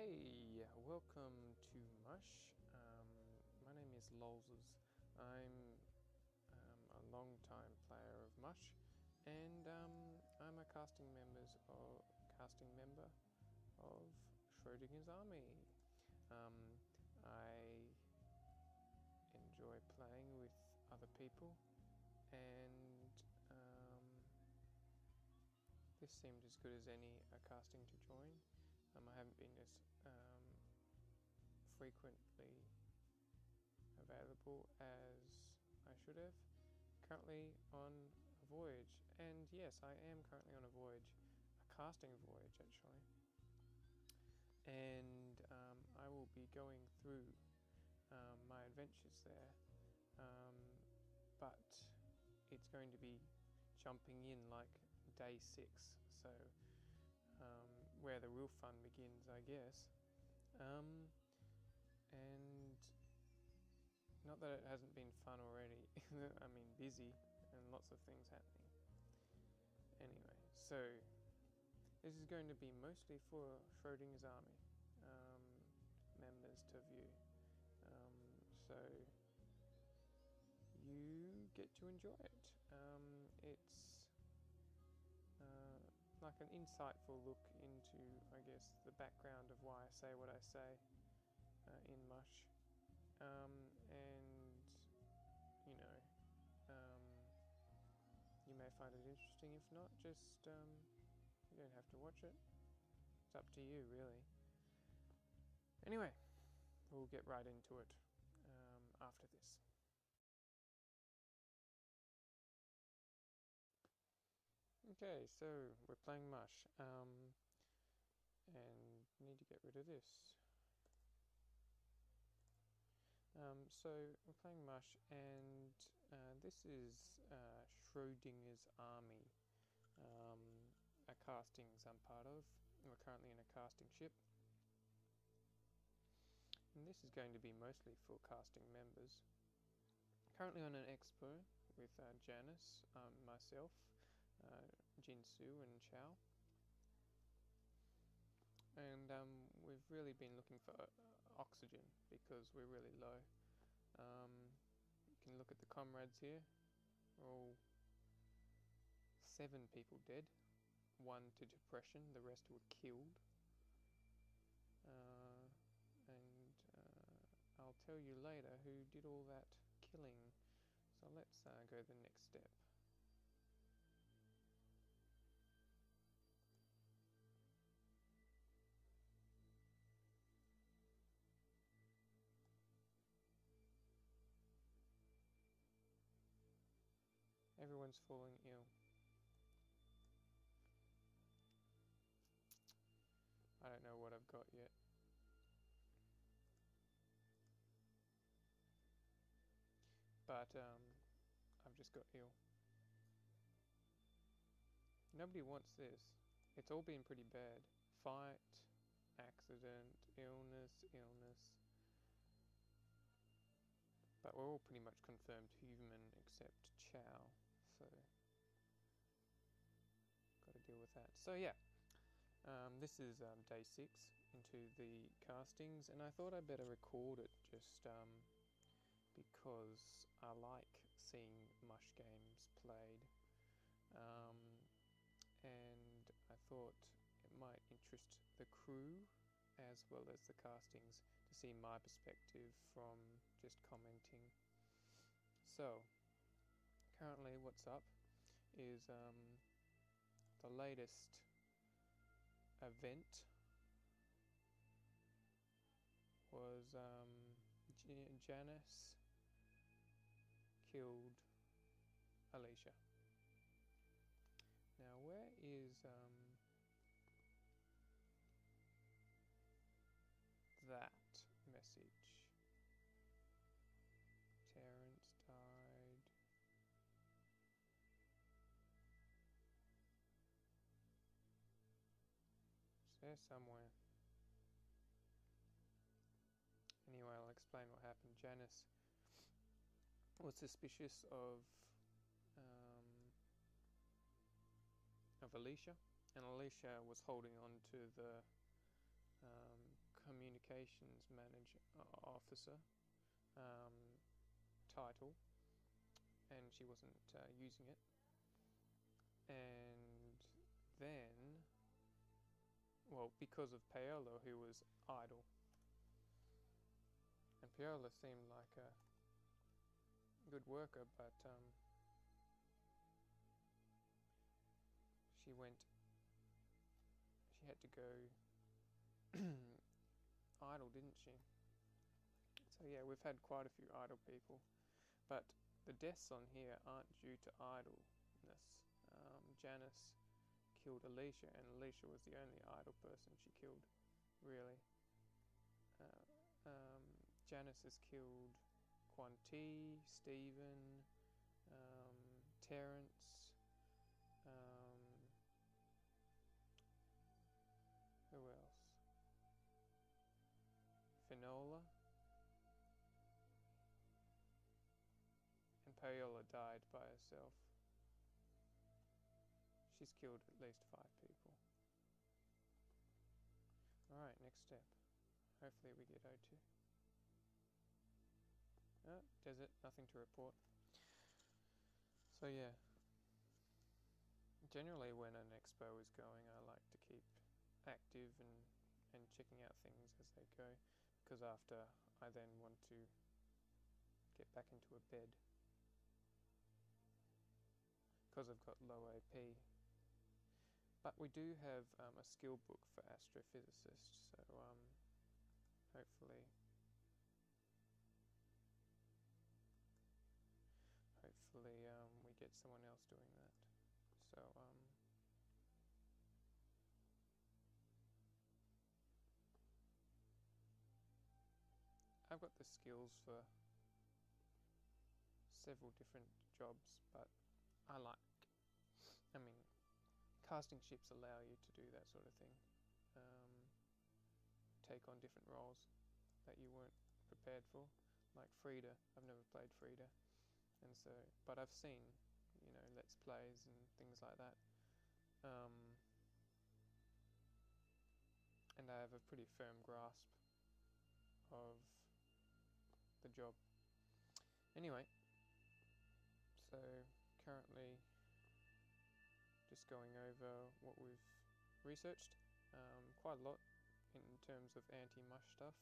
Hey, welcome to Mush. My name is Lolzers. I'm a long-time player of Mush, and I'm a casting member of Schrodinger's Army. I enjoy playing with other people, and this seemed as good as any casting to join. I haven't been as frequently available as I should have. Currently on a voyage, and yes, I am currently on a voyage, a casting voyage actually, and I will be going through my adventures there, but it's going to be jumping in like day 6, so where the real fun begins, I guess. And not that it hasn't been fun already. I mean, busy and lots of things happening. Anyway, so this is going to be mostly for Schrodinger's Army members to view. So you get to enjoy it. It's like an insightful look into, I guess, the background of why I say what I say in Mush. And, you know, you may find it interesting. If not, just, you don't have to watch it. It's up to you, really. Anyway, we'll get right into it after this. Okay, so we're playing Mush, and need to get rid of this. So we're playing Mush, and this is Schrodinger's Army, a castings I'm part of. We're currently in a casting ship, and this is going to be mostly for casting members. Currently on an expo with Janice, myself, Jinsu and Chow, and we've really been looking for oxygen because we're really low. You can look at the comrades here. We're all 7 people dead, 1 to depression, the rest were killed. And I'll tell you later who did all that killing. So let's go to the next step. Everyone's falling ill. I don't know what I've got yet. But I've just got ill. Nobody wants this. It's all been pretty bad. Fight, accident, illness. But we're all pretty much confirmed human except Chow, so got to deal with that. So yeah, this is day 6 into the castings, and I thought I'd better record it just because I like seeing Mush games played, and I thought it might interest the crew as well as the castings to see my perspective from just commenting. So currently what's up is the latest event was Janice killed Alicia. Now where is that message? Terrence died. It's there somewhere. Anyway, I'll explain what happened. Janice was suspicious of Alicia, and Alicia was holding on to the communications manager officer title, and she wasn't using it. And then, well, because of Paolo, who was idle. And Paolo seemed like a good worker, but she had to go idle, didn't she? So yeah, we've had quite a few idle people, but the deaths on here aren't due to idleness. Janice killed Alicia, and Alicia was the only idle person she killed, really. Janice has killed Quanti, Stephen, Terence, who else? Finola. And Paola died by herself. She's killed at least 5 people. Alright, next step. Hopefully we get O2. Oh, desert, nothing to report. So yeah. Generally when an expo is going, I like to keep active and checking out things as they go, because after I then want to get back into a bed, because I've got low AP. But we do have a skill book for astrophysicists, so hopefully we get someone else doing that. So I've got the skills for several different jobs, but I mean, casting ships allow you to do that sort of thing. Take on different roles that you weren't prepared for. Like Frieda, I've never played Frieda, and so, but I've seen, Let's Plays and things like that. And I have a pretty firm grasp of the job. Anyway, so currently just going over what we've researched, quite a lot in terms of anti-mush stuff.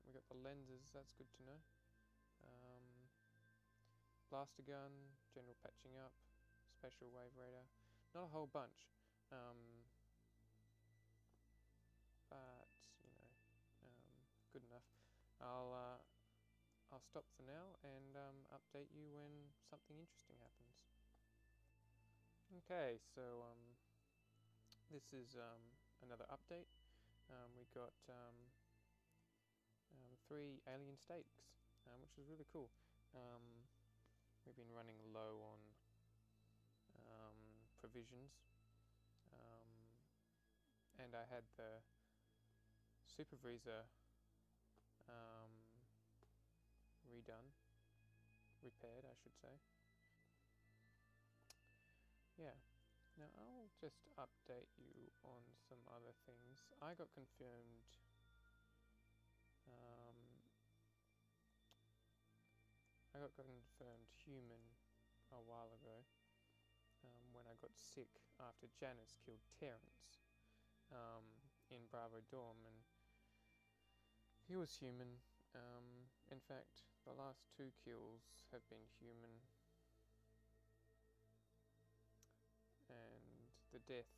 We got the lenses, that's good to know. Blaster gun, general patching up, spatial wave radar, not a whole bunch, but good enough. I'll stop for now and update you when something interesting happens. Okay, so this is another update. We got 3 alien stakes, which is really cool. We've been running low on provisions, and I had the supervisor repaired, I should say. Yeah. Now I'll just update you on some other things. I got confirmed human a while ago, when I got sick after Janice killed Terence in Bravo Dorm, and he was human. In fact, the last 2 kills have been human, and the death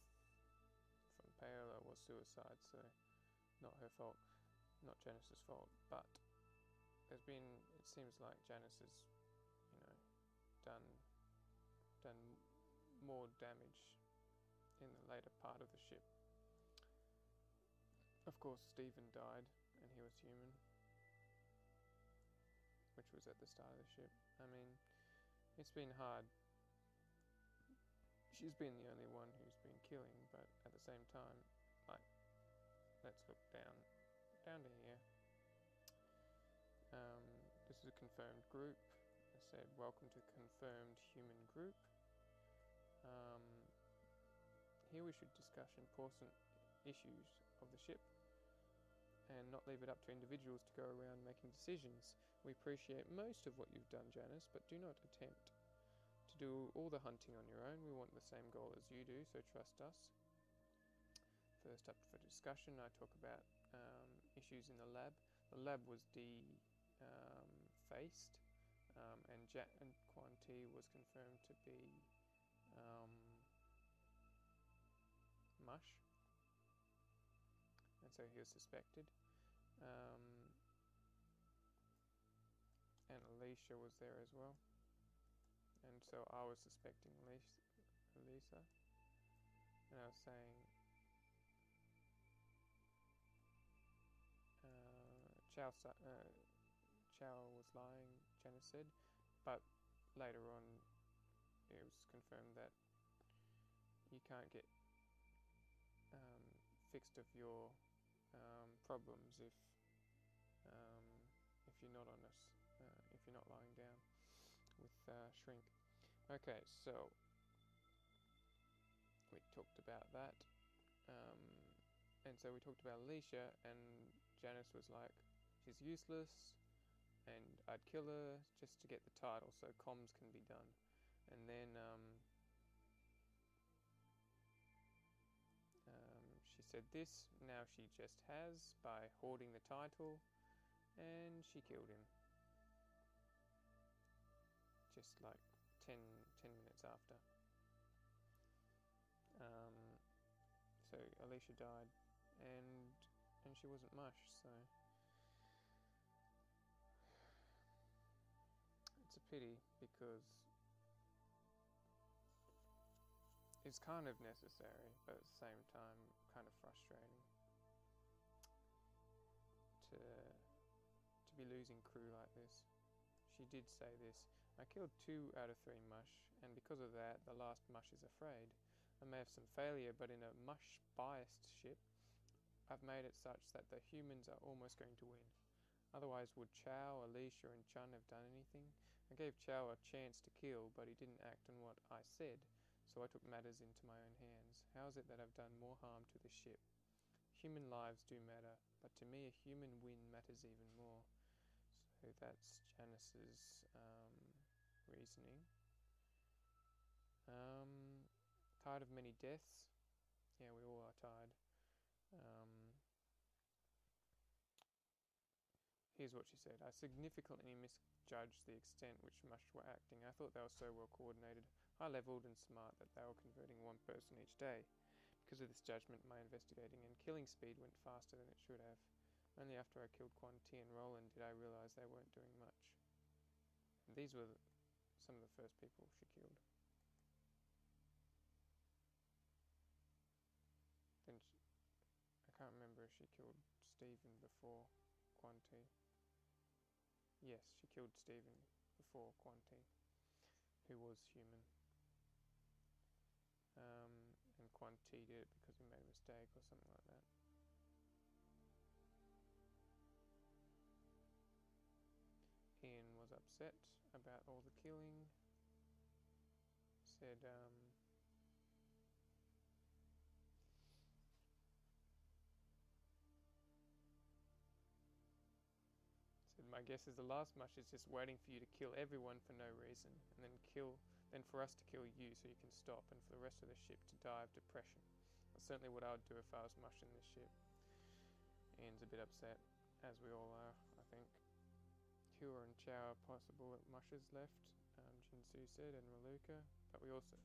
from Paola was suicide, so not her fault, not Janice's fault. But it seems like Janice has, done more damage in the later part of the ship. Of course, Stephen died, and he was human, which was at the start of the ship. I mean, it's been hard. She's been the only one who's been killing, but at the same time, let's look down to here. This is a confirmed group. I said, welcome to confirmed human group. Here we should discuss important issues of the ship. and not leave it up to individuals to go around making decisions. We appreciate most of what you've done, Janice, but do not attempt to do all the hunting on your own. We want the same goal as you do, so trust us. First up for discussion, I talk about issues in the lab. The lab was defaced, and Quan T was confirmed to be Mush, and so he was suspected. And Alicia was there as well, and so I was suspecting Alicia, and I was saying Chow was lying, Janice said, but later on it was confirmed that you can't get fixed of your problems if you're not honest, if you're not lying down with shrink. Okay, so we talked about that, and so we talked about Alicia, and Janice was like, she's useless and I'd kill her just to get the title so comms can be done. And then she said this, now she just has, by hoarding the title, and she killed him. Just like 10 minutes after. So Alicia died, and she wasn't Mush, so it's a pity because it's kind of necessary, but at the same time kind of frustrating to be losing crew like this. She did say this: I killed 2 out of 3 Mush, and because of that the last Mush is afraid. I may have some failure, but in a Mush-biased ship I've made it such that the humans are almost going to win. Otherwise, would Chow, Alicia and Chun have done anything? I gave Chow a chance to kill, but he didn't act on what I said, so I took matters into my own hands. How is it that I've done more harm to the ship? Human lives do matter, but to me a human win matters even more. So that's Janice's reasoning. Tired of many deaths? Yeah, we all are tired. Here's what she said. I significantly misjudged the extent which Mush were acting. I thought they were so well coordinated, high-leveled and smart that they were converting one person each day. Because of this judgment, my investigating and killing speed went faster than it should have. Only after I killed Quan T and Roland did I realise they weren't doing much. And these were some of the first people she killed. Then I can't remember if she killed Stephen before Quan T. Yes, she killed Stephen before Quan T, who was human. And Quan T did it because he made a mistake or something like that. Ian was upset about all the killing. Said, my guess is the last Mush is just waiting for you to kill everyone for no reason, and then for us to kill you so you can stop, and for the rest of the ship to die of depression. That's certainly what I would do if I was Mush in this ship. Ian's a bit upset, as we all are, I think. Hua and Chow are possible Mushes left, Jinsu said, and Raluka, but we also...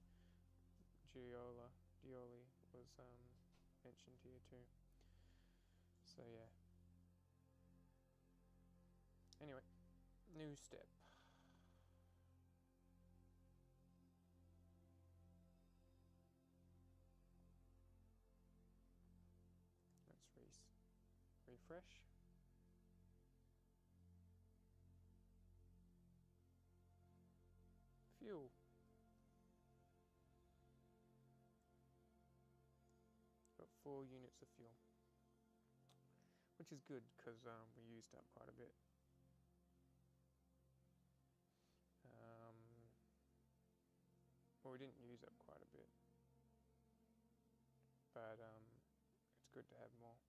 Gioli was mentioned here too. So yeah. Anyway, new step. Let's refresh. Fuel. Got 4 units of fuel, which is good because we used up quite a bit. Well, we didn't use up quite a bit, but it's good to have more.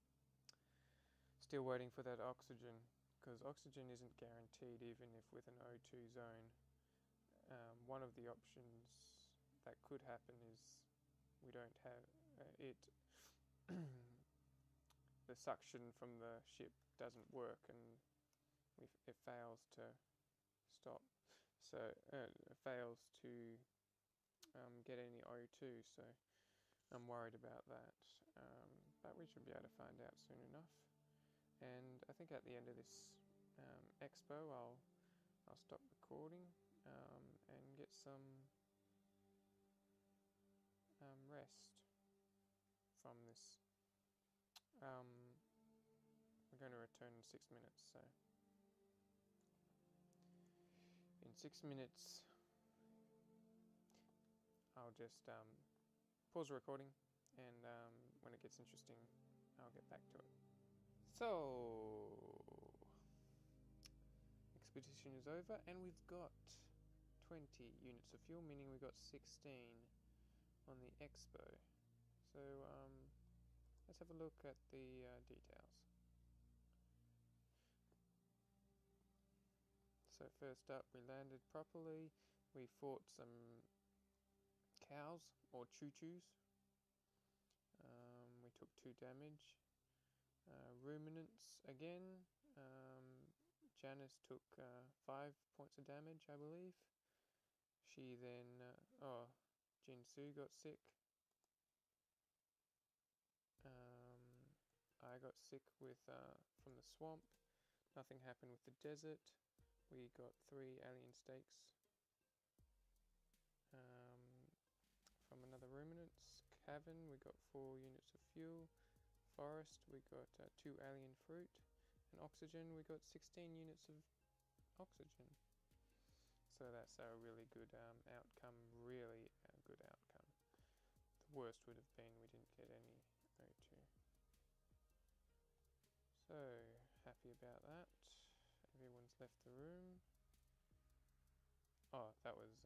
Still waiting for that oxygen, because oxygen isn't guaranteed even if with an O2 zone. One of the options that could happen is we don't have it. The suction from the ship doesn't work and it fails to stop. So it fails to get any O2. So I'm worried about that. But we should be able to find out soon enough. And I think at the end of this expo, I'll stop recording and get some rest from this. We're going to return in 6 minutes, so in 6 minutes I'll just pause the recording, and when it gets interesting I'll get back to it. So expedition is over and we've got 20 units of fuel, meaning we've got 16 on the expo. So let's have a look at the details. So first up, we landed properly. We fought some cows or choo-choos. We took 2 damage. Ruminants again. Janice took 5 points of damage, I believe. She then, Jinsu got sick. I got sick with from the swamp. Nothing happened with the desert. We got 3 alien steaks from another ruminants. Cavern, we got 4 units of fuel. Forest, we got 2 alien fruit. And oxygen, we got 16 units of oxygen. So that's a really good outcome, really a good outcome. The worst would have been we didn't get any O2. So, happy about that. Everyone's left the room. Oh, that was